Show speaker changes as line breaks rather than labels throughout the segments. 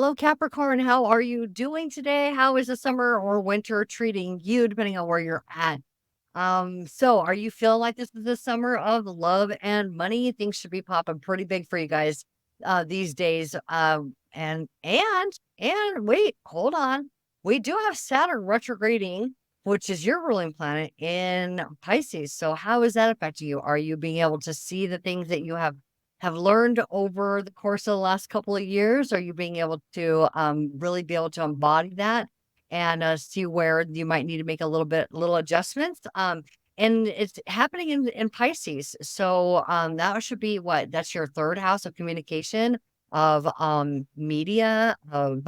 Hello, Capricorn. How are you doing today? How is the summer or winter treating you, depending on where you're at? So are you feeling like this is the summer of love and money? Things should be popping pretty big for you guys these days. And wait, hold on. We do have Saturn retrograding, which is your ruling planet in Pisces. So how is that affecting you? Are you being able to see the things that you have learned over the course of the last couple of years? Are you being able to really be able to embody that and see where you might need to make a little adjustments? And it's happening in Pisces. So that should be what? That's your third house of communication, of media, of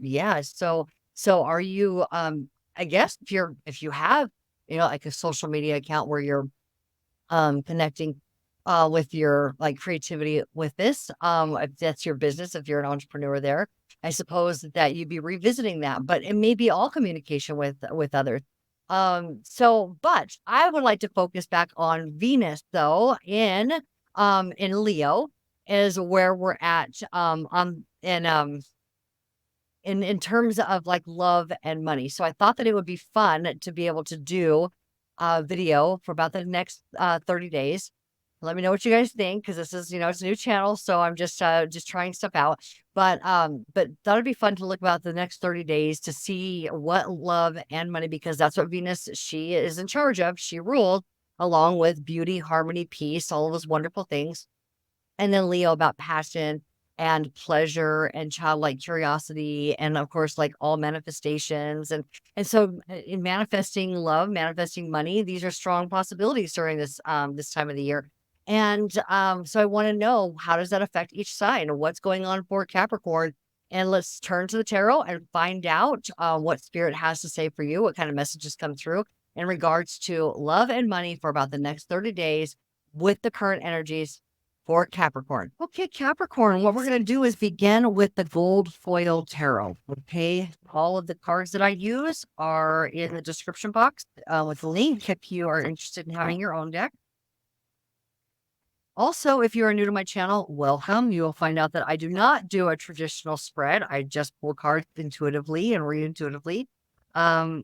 yeah. So are you I guess if you have, like a social media account where you're connecting with your like creativity with this. If that's your business, if you're an entrepreneur there, I suppose that you'd be revisiting that, but it may be all communication with others. But I would like to focus back on Venus though, in Leo is where we're at in terms of like love and money. So I thought that it would be fun to be able to do a video for about the next 30 days. Let me know what you guys think, because this is, it's a new channel, so I'm just trying stuff out. But thought it'd be fun to look about the next 30 days to see what love and money, because that's what Venus, she is in charge of. She rules, along with beauty, harmony, peace, all of those wonderful things. And then Leo about passion and pleasure and childlike curiosity, and of course, like all manifestations. And so in manifesting love, manifesting money, these are strong possibilities during this time of the year. And so I want to know, how does that affect each sign? What's going on for Capricorn? And let's turn to the tarot and find out what spirit has to say for you, what kind of messages come through in regards to love and money for about the next 30 days with the current energies for Capricorn. Okay, Capricorn, what we're going to do is begin with the gold foil tarot. Okay, all of the cards that I use are in the description box with the link if you are interested in having your own deck. Also, if you are new to my channel, welcome. You will find out that I do not do a traditional spread. I just pull cards intuitively and read intuitively. And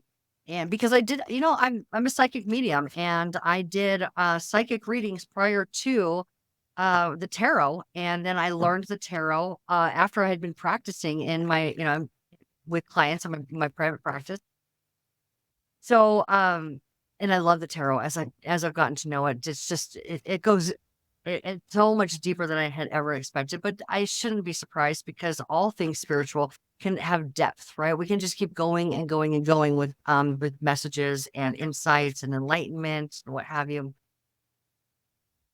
because I did, I'm a psychic medium, and I did psychic readings prior to the tarot, and then I learned the tarot after I had been practicing in my, with clients in my private practice. So, and I love the tarot as I've gotten to know it. It's just it goes it's so much deeper than I had ever expected. But I shouldn't be surprised, because all things spiritual can have depth, right? We can just keep going and going and going with messages and insights and enlightenment and what have you.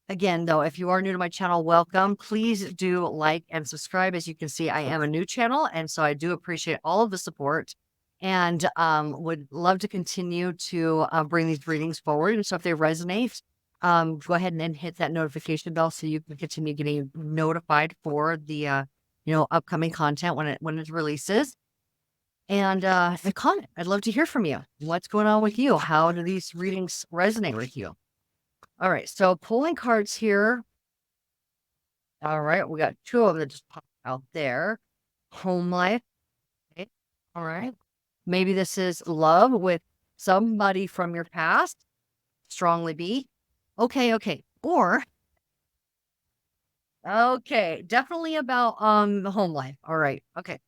Again, though, if you are new to my channel, welcome. Please do like and subscribe. As you can see, I am a new channel, and so I do appreciate all of the support, and would love to continue to bring these readings forward. And so if they resonate, go ahead and hit that notification bell so you can continue getting notified for the upcoming content when it releases. And the comment, I'd love to hear from you. What's going on with you? How do these readings resonate with you? All right, so pulling cards here. All right, we got two of them that just popped out there. Home life. Okay. All right. Maybe this is love with somebody from your past. Strongly be. Okay. Or okay, definitely about the home life. All right. Okay.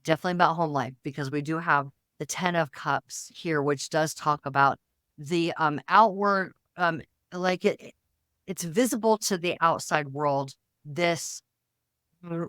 Definitely about home life, because we do have the 10 of Cups here, which does talk about the outward like it's visible to the outside world, this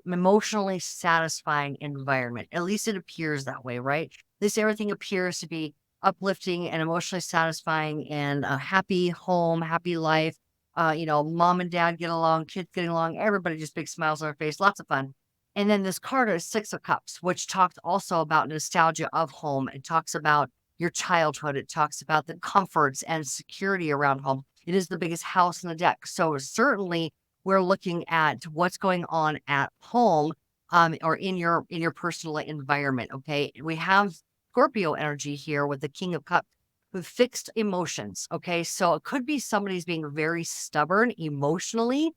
emotionally satisfying environment. At least it appears that way, right? This everything appears to be uplifting and emotionally satisfying, and a happy home, happy life. Mom and dad get along, kids getting along, everybody just big smiles on their face, lots of fun. And then this card is Six of Cups, which talks also about nostalgia of home. It talks about your childhood. It talks about the comforts and security around home. It is the biggest house in the deck. So certainly we're looking at what's going on at home, or in your personal environment. Okay. We have Scorpio energy here with the King of Cups with fixed emotions. Okay. So it could be somebody's being very stubborn emotionally,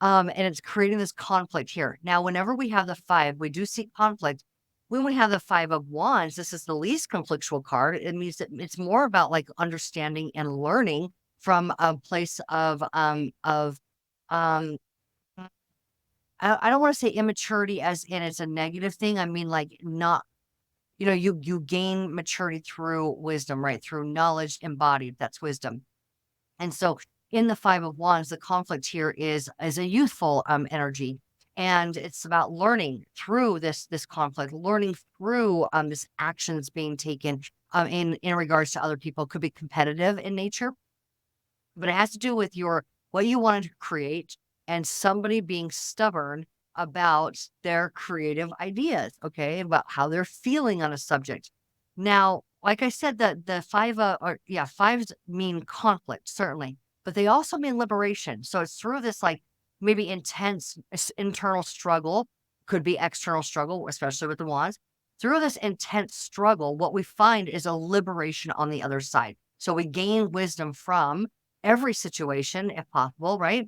And it's creating this conflict here. Now, whenever we have the five, we do see conflict. When we have the five of wands, this is the least conflictual card. It means that it's more about like understanding and learning from a place of um I don't want to say immaturity as in it's a negative thing. I mean like not, you gain maturity through wisdom, right? Through knowledge embodied. That's wisdom. And so in the five of wands, the conflict here is a youthful energy. And it's about learning through this conflict, learning through this actions being taken in regards to other people. Could be competitive in nature, but it has to do with your what you wanted to create and somebody being stubborn about their creative ideas, okay, about how they're feeling on a subject. Now, like I said, the five or yeah, fives mean conflict, certainly, but they also mean liberation. So it's through this like maybe intense internal struggle, could be external struggle, especially with the wands. Through this intense struggle, what we find is a liberation on the other side. So we gain wisdom from every situation if possible, right?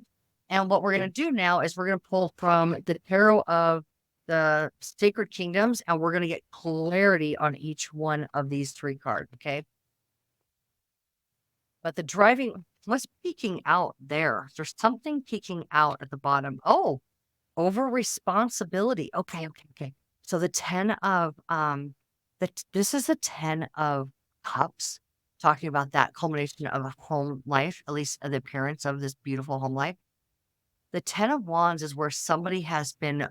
And what we're going to do now is we're going to pull from the tarot of the sacred kingdoms and we're going to get clarity on each one of these three cards, okay? But the driving, what's peeking out there? There's something peeking out at the bottom. Oh, over responsibility. Okay, okay, okay. So the 10 of this is the 10 of cups, talking about that culmination of a home life, at least the appearance of this beautiful home life. The 10 of wands is where somebody has been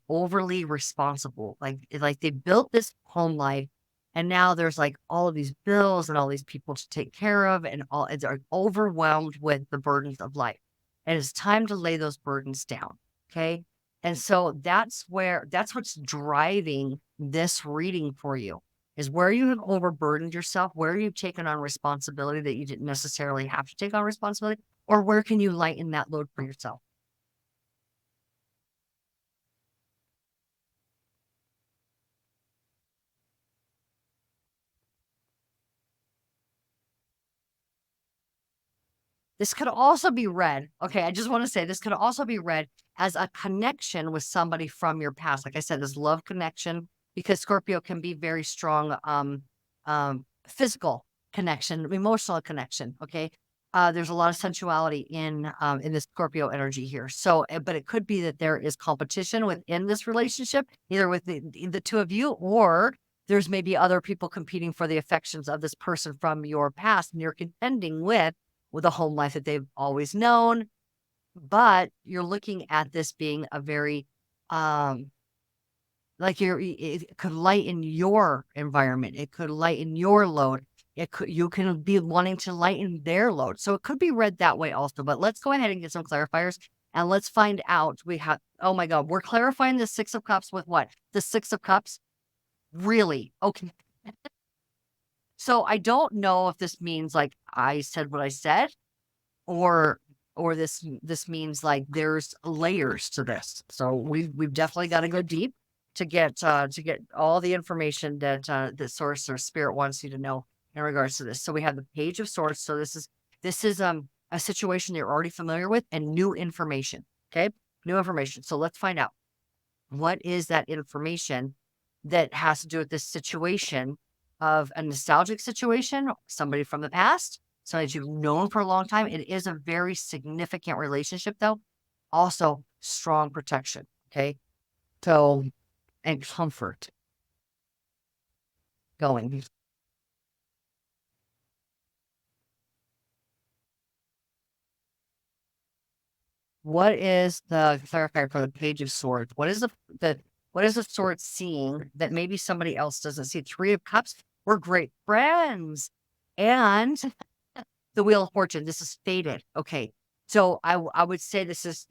overly responsible. Like they built this home life and now there's like all of these bills and all these people to take care of and all they're overwhelmed with the burdens of life. And it's time to lay those burdens down. Okay. And so that's what's driving this reading for you is where you have overburdened yourself, where you've taken on responsibility that you didn't necessarily have to take on responsibility, or where can you lighten that load for yourself? This could also be read, okay, I just want to say this could also be read as a connection with somebody from your past. Like I said, this love connection, because Scorpio can be very strong, physical connection, emotional connection. Okay. There's a lot of sensuality in this Scorpio energy here. So, but it could be that there is competition within this relationship, either with the two of you, or there's maybe other people competing for the affections of this person from your past, and you're contending with a home life that they've always known, but you're looking at this being a very, um, like it could lighten your environment. It could lighten your load. You can be wanting to lighten their load. So it could be read that way also, but let's go ahead and get some clarifiers and let's find out. We have, oh my God, we're clarifying the Six of Cups with what? The Six of Cups? Really? Okay. So I don't know if this means like I said what I said, or this means like there's layers to this. So we've definitely got to go deep to get all the information that the source or spirit wants you to know in regards to this. So we have the Page of Swords. So this is a situation you're already familiar with and new information. Okay, new information. So let's find out what is that information that has to do with this situation of a nostalgic situation, somebody from the past, somebody that you've known for a long time. It is a very significant relationship, though. Also, strong protection. Okay. So, and comfort going. What is the clarifier for the Page of Swords? The what is the sword seeing that maybe somebody else doesn't see? Three of Cups. We're great friends. And the Wheel of Fortune, this is fated. Okay. So I would say this is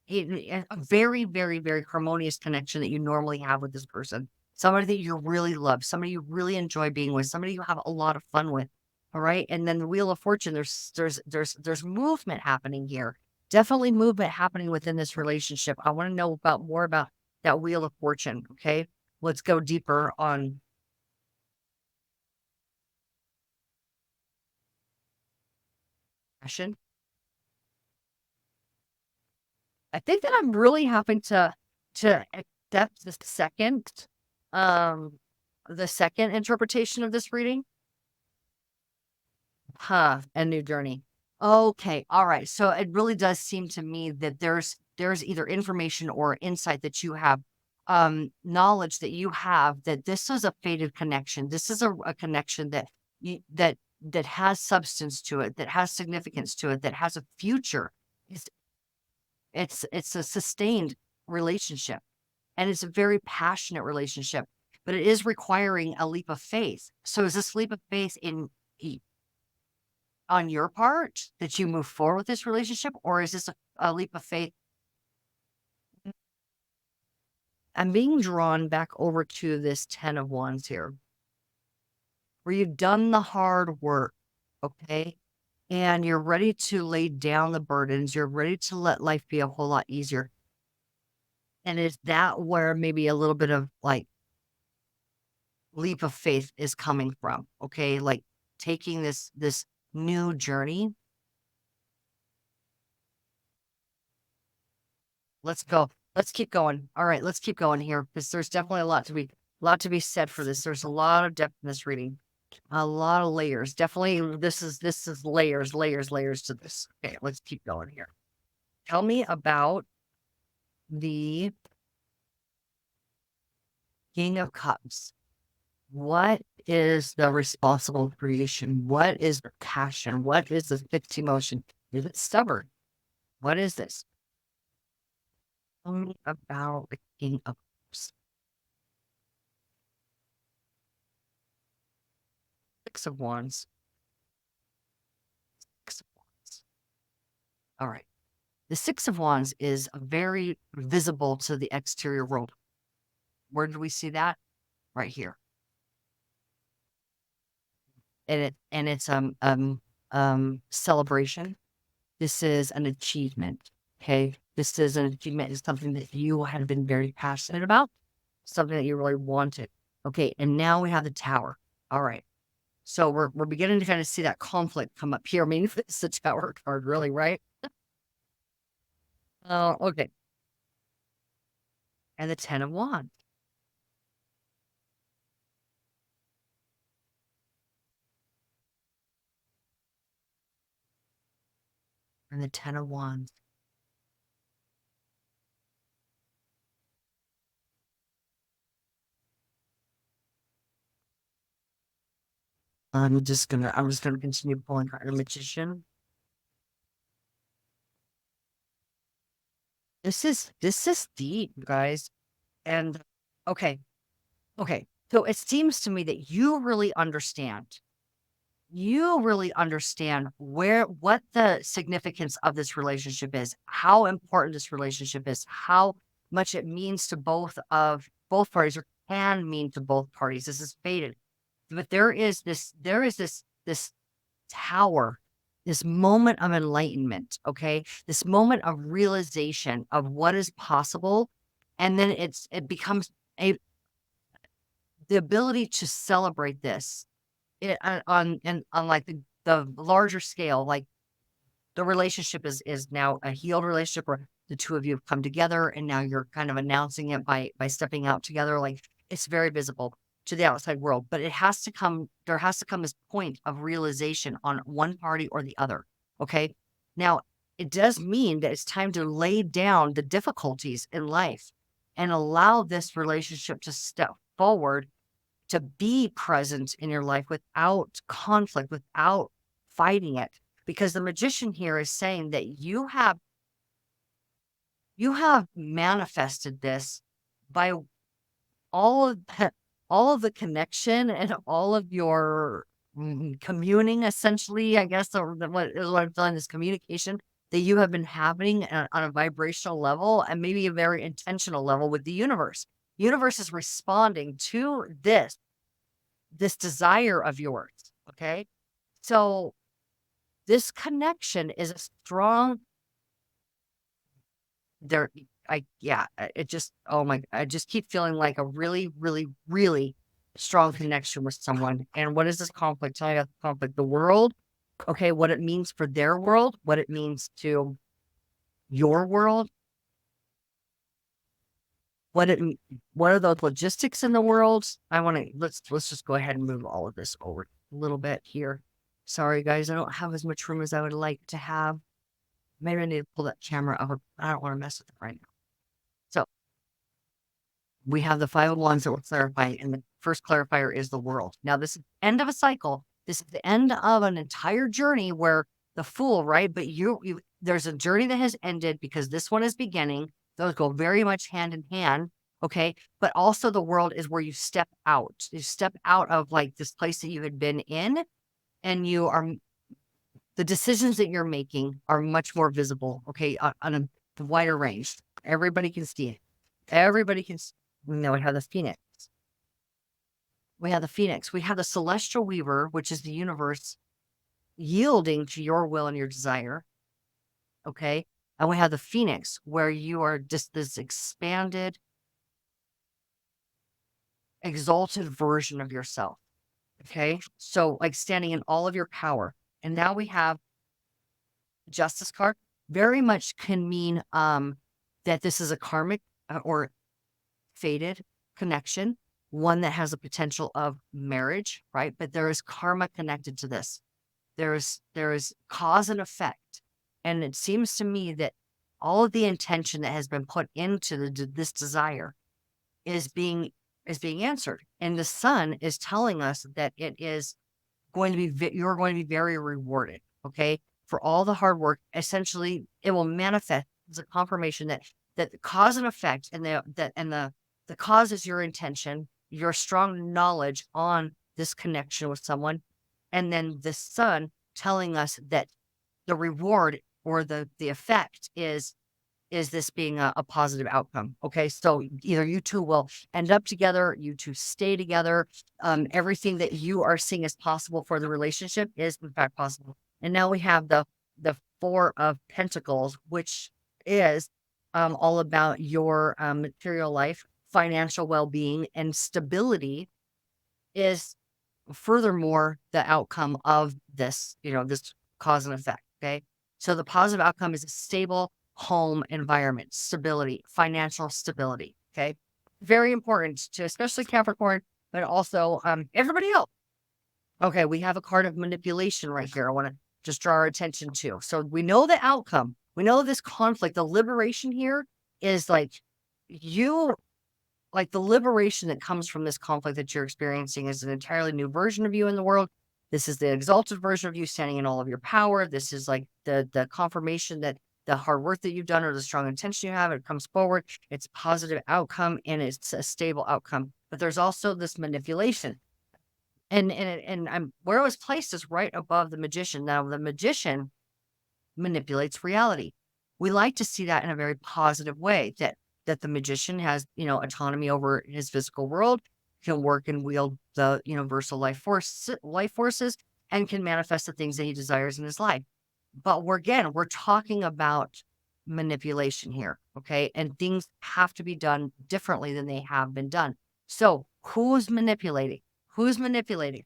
a very, very, very harmonious connection that you normally have with this person. Somebody that you really love, somebody you really enjoy being with, somebody you have a lot of fun with. All right. And then the Wheel of Fortune, there's movement happening here. Definitely movement happening within this relationship. I want to know about more about that Wheel of Fortune. Okay. Let's go deeper on passion. I think that I'm really having to accept um, the second interpretation of this reading. A new journey. Okay, all right. So it really does seem to me that there's either information or insight that you have, knowledge that you have that this is a fated connection. This is a connection that that has substance to it, that has significance to it, that has a future. It's it's a sustained relationship, and it's a very passionate relationship, but it is requiring a leap of faith. So is this leap of faith on your part that you move forward with this relationship, or is this a leap of faith? I'm being drawn back over to this 10 of Wands here, where you've done the hard work, okay? And you're ready to lay down the burdens. You're ready to let life be a whole lot easier. And is that where maybe a little bit of like leap of faith is coming from? Okay, like taking this new journey. Let's go. Let's keep going. All right, let's keep going here because there's definitely a lot to be said for this. There's a lot of depth in this reading, a lot of layers. Definitely, this is layers, layers, layers to this. Okay, let's keep going here. Tell me about the King of Cups. What is the responsible creation? What is the passion? What is the fixed emotion? Is it stubborn? What is this? Tell me about the King of Cups. Six of Wands. Six of Wands. All right. The Six of Wands is very visible to the exterior world. Where do we see that? Right here. And it's celebration. This is an achievement. Okay. This is an achievement. It's something that you have been very passionate about, something that you really wanted. Okay. And now we have the Tower. All right. So we're beginning to kind of see that conflict come up here. I mean, it's the Tower card, really, right? Oh, okay. And the Ten of Wands. And the Ten of Wands. I'm just gonna continue pulling card. The Magician. This is deep, guys. And okay, okay. So it seems to me that you really understand. You really understand what the significance of this relationship is, how important this relationship is, how much it means to both parties, or can mean to both parties. This is fated. But there is this tower, this moment of enlightenment, okay? This moment of realization of what is possible. And then it becomes a the ability to celebrate this on like the larger scale, like the relationship is now a healed relationship, or the two of you have come together and now you're kind of announcing it by stepping out together. Like it's very visible to the outside world, but there has to come this point of realization on one party or the other. Okay. Now it does mean that it's time to lay down the difficulties in life and allow this relationship to step forward, to be present in your life without conflict, without fighting it. Because the Magician here is saying that you have manifested this by all of all of the connection and all of your communing, essentially, I guess, or what I'm feeling is communication that you have been having on a vibrational level, and maybe a very intentional level with the universe. Universe is responding to this desire of yours. Okay. So this connection is a strong there. It just, oh my, I just keep feeling like a really, really, really strong connection with someone. And what is this conflict? Tell me about the conflict. The world. Okay. What it means for their world, what it means to your world. what it, what are those logistics in the world? I want to, let's just go ahead and move all of this over a little bit here. Sorry guys, I don't have as much room as I would like to have. Maybe I need to pull that camera over. I don't want to mess with it right now. So we have the 5 of Wands that we're clarifying, and the first clarifier is the world. Now, this is the end of a cycle. This is the end of an entire journey where the Fool, right? But there's a journey that has ended because this one is beginning. Those go very much hand in hand. Okay. But also the world is where you step out. You step out of like this place that you had been in, and you are, the decisions that you're making are much more visible. Okay. On a wider range. Everybody can see it. Everybody can see. Now we have the Phoenix. We have the Phoenix. We have the Celestial Weaver, which is the universe yielding to your will and your desire. Okay. And we have the Phoenix, where you are just this expanded, exalted version of yourself. Okay. So, like standing in all of your power. And now we have Justice card. Very much can mean that this is a karmic or fated connection, one that has a potential of marriage, right? But there is karma connected to this. There is cause and effect. And it seems to me that all of the intention that has been put into this desire is being answered. And the sun is telling us that it is going to be, you're going to be very rewarded. Okay. For all the hard work, essentially it will manifest as a confirmation that the cause and effect and the cause is your intention, your strong knowledge on this connection with someone. And then the sun telling us that the reward or the effect is this being a positive outcome. Okay. So either you two will end up together, you two stay together. Everything that you are seeing as possible for the relationship is in fact possible. And now we have the 4 of Pentacles, which is all about your material life, financial well-being, and stability is furthermore the outcome of this, this cause and effect. Okay. So the positive outcome is a stable home environment, stability, financial stability. Okay. Very important to especially Capricorn, but also everybody else. Okay. We have a card of manipulation right here. I want to just draw our attention to. So we know the outcome. We know this conflict, the liberation here is like the liberation that comes from this conflict that you're experiencing is an entirely new version of you in the world. This is the exalted version of you standing in all of your power. This is like the confirmation that the hard work that you've done or the strong intention you have, it comes forward. It's a positive outcome and it's a stable outcome. But there's also this manipulation. And I'm where it was placed is right above the Magician. Now the Magician manipulates reality. We like to see that in a very positive way, that the Magician has, autonomy over his physical world, can work and wield the universal life forces, and can manifest the things that he desires in his life. But we're talking about manipulation here, okay? And things have to be done differently than they have been done. So who's manipulating? Who's manipulating?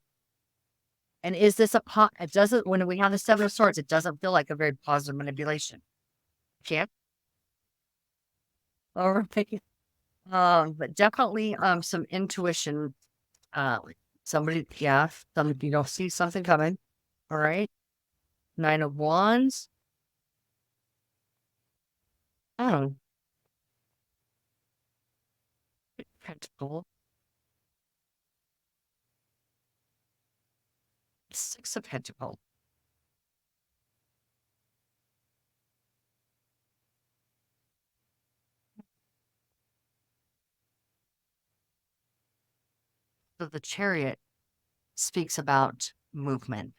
And is this it doesn't, when we have the 7 of Swords, it doesn't feel like a very positive manipulation. Can't. Or picking, but definitely some intuition. Somebody, yeah, you don't see something coming. All right. 9 of Wands. Oh, Pentacle. 6 of Pentacles. So the Chariot speaks about movement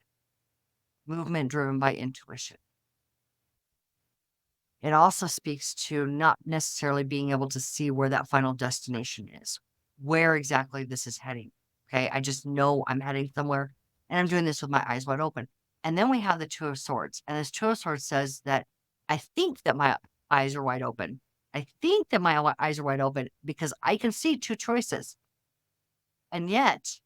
driven by intuition. It also speaks to not necessarily being able to see where that final destination is, where exactly this is heading. Okay. I just know I'm heading somewhere and I'm doing this with my eyes wide open. And then we have the 2 of Swords. And this 2 of Swords says that I think that my eyes are wide open. I think that my eyes are wide open because I can see 2 choices. And yet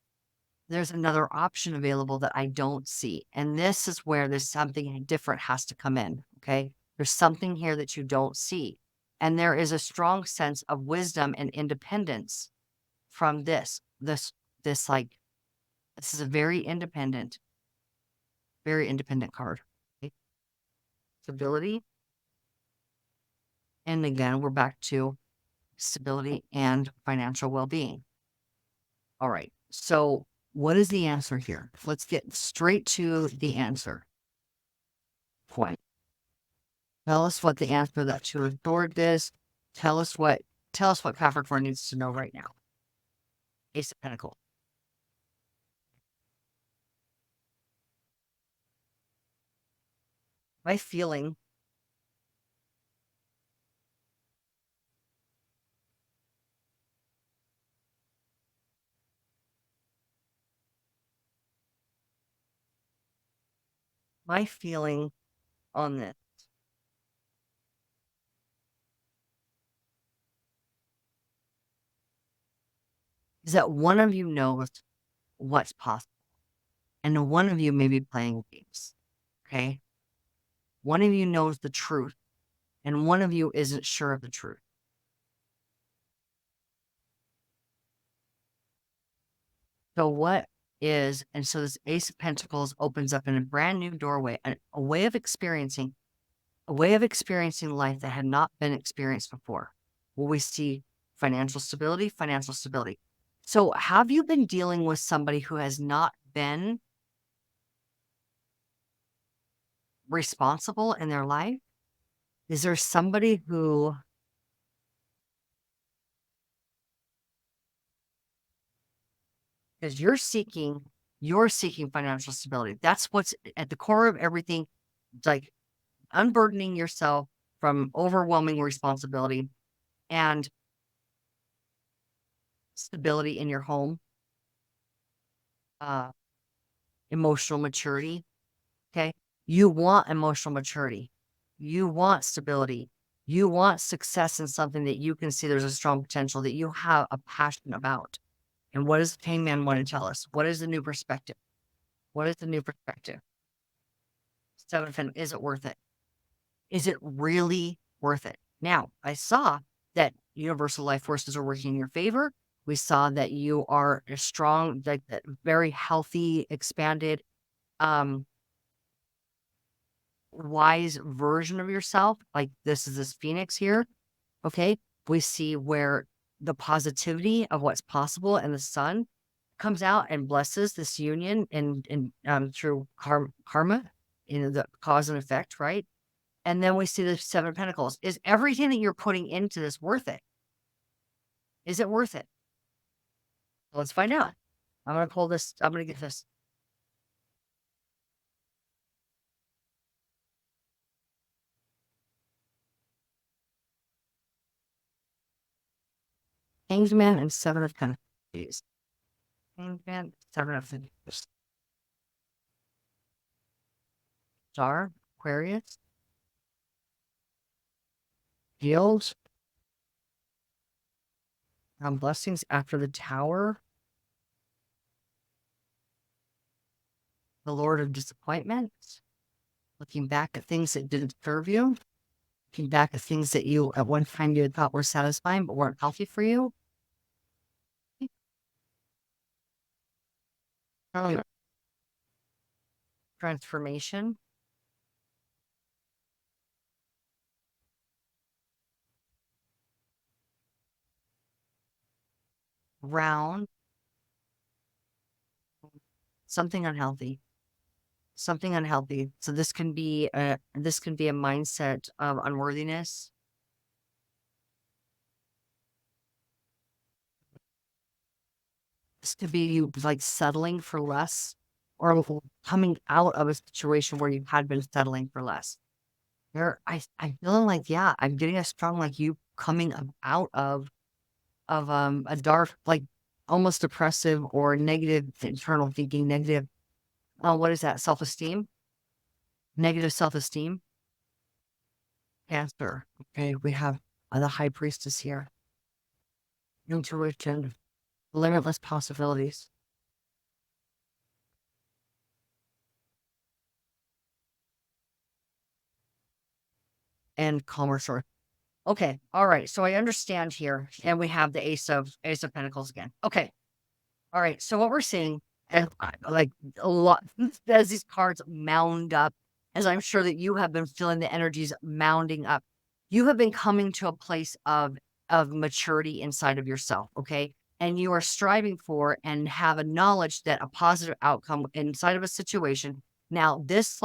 there's another option available that I don't see. And this is where there's something different has to come in. Okay. There's something here that you don't see. And there is a strong sense of wisdom and independence from this. This is a very independent card. Okay? Stability. And again, we're back to stability and financial well-being. All right. So what is the answer here? Let's get straight to the answer. Point. Tell us what the answer that Two of Swords is. Tell us what Capricorn needs to know right now. Ace of Pentacles. My feeling on this is that one of you knows what's possible, and one of you may be playing games. Okay. One of you knows the truth, and one of you isn't sure of the truth. So what is, and so this Ace of Pentacles opens up in a brand new doorway, a way of experiencing life that had not been experienced before. Will we see financial stability? So have you been dealing with somebody who has not been responsible in their life? Is there somebody who, because you're seeking financial stability. That's what's at the core of everything. It's like unburdening yourself from overwhelming responsibility and stability in your home, uh, emotional maturity. Okay. You want emotional maturity. You want stability. You want success in something that you can see there's a strong potential that you have a passion about. And what does the Hangman want to tell us? What is the new perspective? What is the new perspective? Seven, is it worth it? Is it really worth it? Now, I saw that universal life forces are working in your favor. We saw that you are a strong, like that very healthy, expanded, wise version of yourself. Like this is this Phoenix here. Okay. We see where the positivity of what's possible and the sun comes out and blesses this union and through karma, the cause and effect, right? And then we see the Seven of Pentacles. Is everything that you're putting into this worth it? Is it worth it? Let's find out. I'm going to pull this. I'm going to get this. Hangman and Seven of Pentacles. Hangman, Seven of Pentacles. Star, Aquarius. Guild. Blessings after the Tower. The Lord of Disappointment. Looking back at things that didn't serve you. Looking back at things that you at one time you thought were satisfying but weren't healthy for you. Transformation. Round. Something unhealthy. So this can be a mindset of unworthiness. This could be you like settling for less or coming out of a situation where you had been settling for less. I'm feeling like, yeah, I'm getting a strong, like you coming out of a dark, like almost depressive or negative internal thinking, negative. What is that? Self-esteem? Negative self-esteem? Cancer. Okay, we have the High Priestess here. Intuition. Limitless possibilities. And calmer source. Okay. All right. So I understand here. And we have the Ace of Pentacles again. Okay. All right. So what we're seeing, and like a lot, as these cards mound up, as I'm sure that you have been feeling the energies mounding up, you have been coming to a place of maturity inside of yourself. Okay. And you are striving for and have a knowledge that a positive outcome inside of a situation. Now, this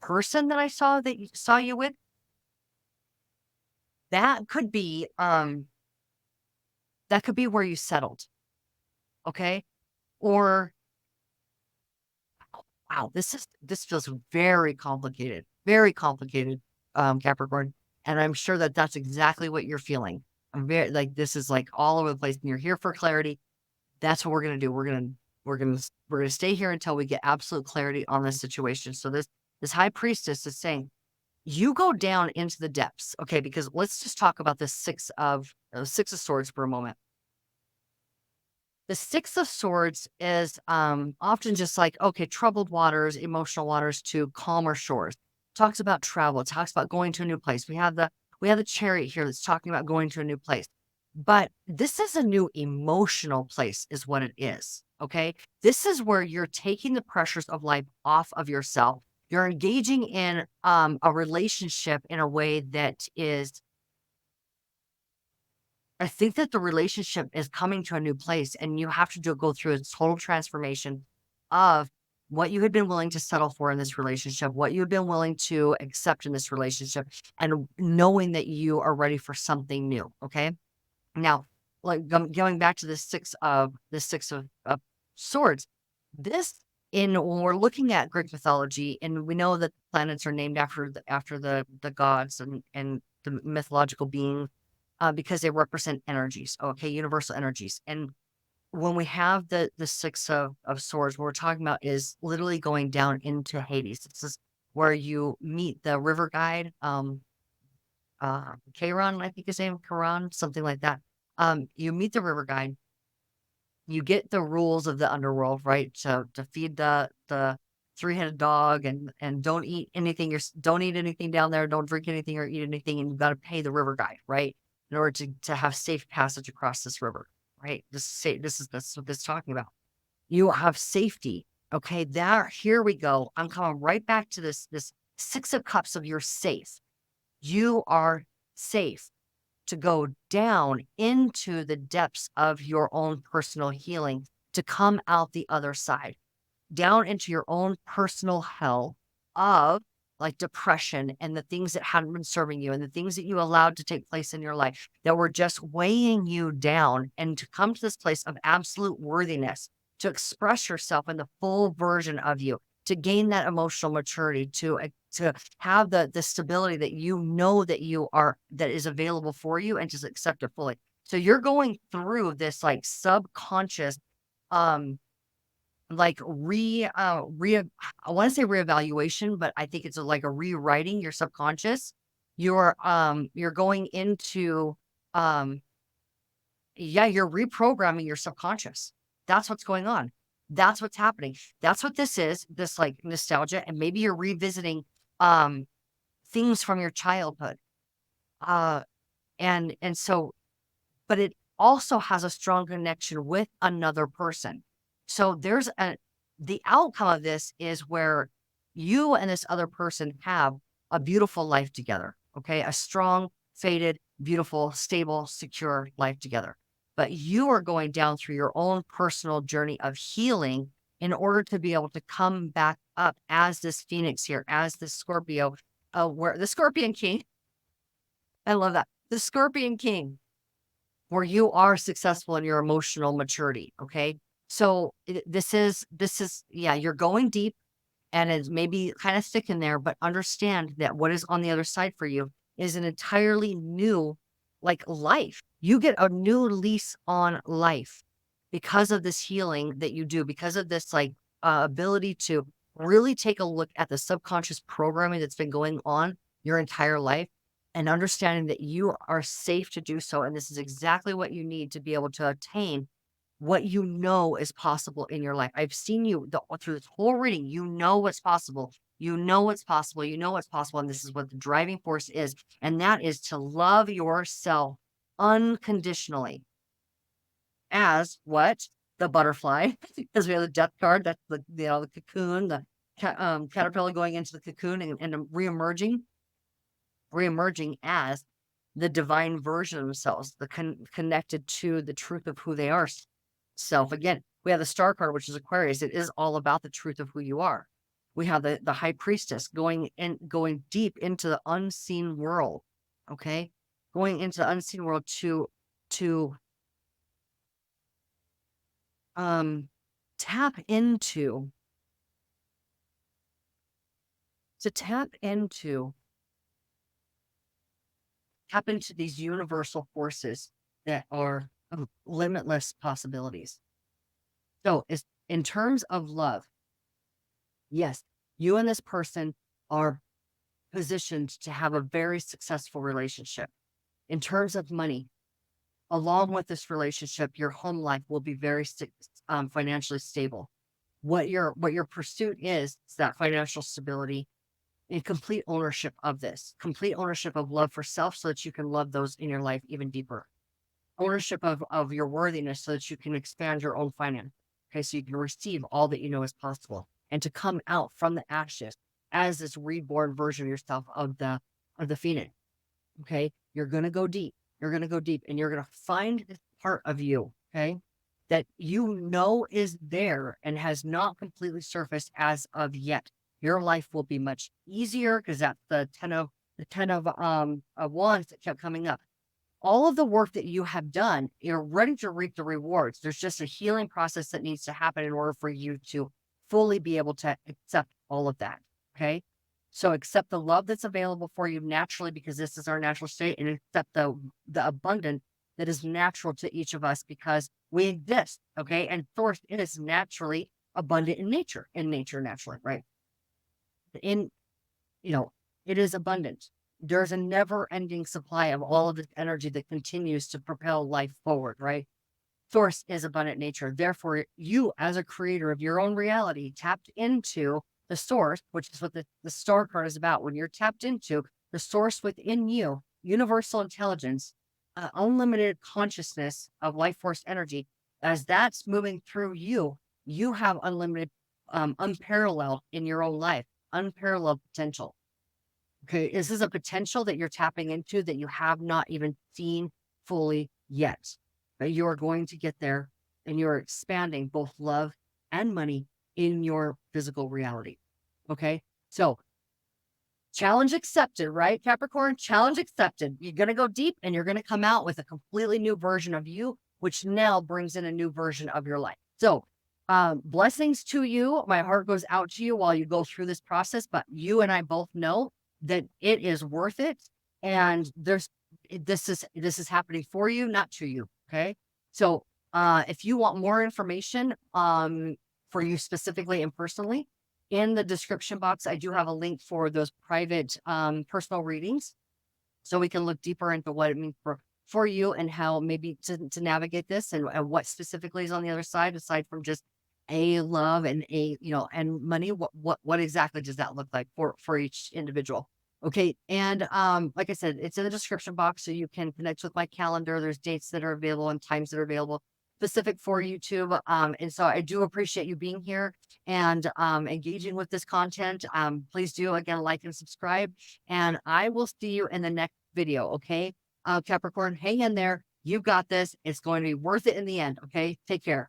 person that I saw that you saw you with, that could be that could be where you settled. Okay. Or wow, this feels very complicated, Capricorn, and I'm sure that that's exactly what you're feeling. I'm very like this is like all over the place, and you're here for clarity. That's what we're gonna do. We're gonna stay here until we get absolute clarity on this situation. So this High Priestess is saying you go down into the depths, okay? Because let's just talk about the Six of Swords for a moment. The Six of Swords is often just like, okay, troubled waters, emotional waters to calmer shores. Talks about travel. It talks about going to a new place. We have the Chariot here that's talking about going to a new place. But this is a new emotional place, is what it is. Okay. This is where you're taking the pressures of life off of yourself. You're engaging in a relationship in a way that is I think that the relationship is coming to a new place, and you have to go through a total transformation of what you had been willing to settle for in this relationship, what you had been willing to accept in this relationship, and knowing that you are ready for something new. Okay. Now, like going back to the Six of Swords, this in when we're looking at Greek mythology, and we know that planets are named after the gods and the mythological beings because they represent energies, okay, universal energies. And when we have the Six of Swords, what we're talking about is literally going down into Hades. This is where you meet the river guide, Chiron, I think his name, Chiron, something like that. You meet the river guide, you get the rules of the underworld, right? To feed the three-headed dog and don't eat anything down there, don't drink anything or eat anything, and you've got to pay the river guide, right? In order to have safe passage across this river, right? This is what this is talking about. You have safety. Okay, there, here we go. I'm coming right back to this Six of Cups of you're safe. You are safe to go down into the depths of your own personal healing to come out the other side, down into your own personal hell of like depression and the things that hadn't been serving you and the things that you allowed to take place in your life that were just weighing you down, and to come to this place of absolute worthiness, to express yourself in the full version of you, to gain that emotional maturity, to have the stability that you know that you are that is available for you, and just accept it fully. So you're going through this like subconscious um like I want to say reevaluation, but I think it's like a rewriting your subconscious. You're going into um yeah, you're reprogramming your subconscious. That's what's going on. That's what's happening. That's what this is, this like nostalgia, and maybe you're revisiting um things from your childhood. Uh and so but it also has a strong connection with another person. So the outcome of this is where you and this other person have a beautiful life together. Okay. A strong, fated, beautiful, stable, secure life together. But you are going down through your own personal journey of healing in order to be able to come back up as this Phoenix here, as this Scorpio, where the Scorpion King, I love that. The Scorpion King, where you are successful in your emotional maturity. Okay. So yeah, you're going deep, and it's maybe kind of thick in there, but understand that what is on the other side for you is an entirely new like life. You get a new lease on life because of this healing that you do, because of this like ability to really take a look at the subconscious programming that's been going on your entire life, and understanding that you are safe to do so. And this is exactly what you need to be able to attain what you know is possible in your life. I've seen you through this whole reading. You know what's possible. You know what's possible. You know what's possible. And this is what the driving force is. And that is to love yourself unconditionally as what? The butterfly, because we have the death card. That's the cocoon, the caterpillar going into the cocoon and reemerging as the divine version of themselves, connected to the truth of who they are. Self. Again, we have the star card, which is Aquarius. It is all about the truth of who you are. We have the high priestess going deep into the unseen world. Okay, going into the unseen world to tap into these universal forces that are of limitless possibilities. So, in terms of love, yes, you and this person are positioned to have a very successful relationship. In terms of money, along with this relationship, your home life will be very financially stable. What your pursuit is that financial stability and complete ownership of this, complete ownership of love for self, so that you can love those in your life even deeper. Ownership of your worthiness, so that you can expand your own finance. Okay, so you can receive all that you know is possible, and to come out from the ashes as this reborn version of yourself, of the phoenix. Okay, you're gonna go deep. You're gonna go deep, and you're gonna find this part of you. Okay, that you know is there and has not completely surfaced as of yet. Your life will be much easier, because that's the ten of wands that kept coming up. All of the work that you have done, you're ready to reap the rewards. There's just a healing process that needs to happen in order for you to fully be able to accept all of that. Okay. So accept the love that's available for you naturally, because this is our natural state, and accept the abundance that is natural to each of us, because we exist. Okay. And source is naturally abundant in nature naturally, right? It is abundant. There's a never ending supply of all of this energy that continues to propel life forward, right? Source is abundant nature. Therefore, you, as a creator of your own reality, tapped into the source, which is what the star card is about. When you're tapped into the source within you, universal intelligence, unlimited consciousness of life force energy, as that's moving through you, you have unlimited, unparalleled in your own life, unparalleled potential. Okay, this is a potential that you're tapping into that you have not even seen fully yet. But you are going to get there, and you're expanding both love and money in your physical reality. Okay, so challenge accepted, right, Capricorn? Challenge accepted. You're going to go deep, and you're going to come out with a completely new version of you, which now brings in a new version of your life. So blessings to you. My heart goes out to you while you go through this process, but you and I both know that it is worth it. And this is happening for you, not to you. Okay. So if you want more information for you specifically and personally, in the description box, I do have a link for those private personal readings, so we can look deeper into what it means for you, and how maybe to navigate this, and what specifically is on the other side, aside from just a love and and money. What exactly does that look like for each individual? Okay. And like I said, it's in the description box, so you can connect with my calendar. There's dates that are available and times that are available specific for YouTube. And so I do appreciate you being here and engaging with this content. Please do, again, like and subscribe, and I will see you in the next video. Okay. Capricorn, hang in there. You've got this. It's going to be worth it in the end. Okay. Take care.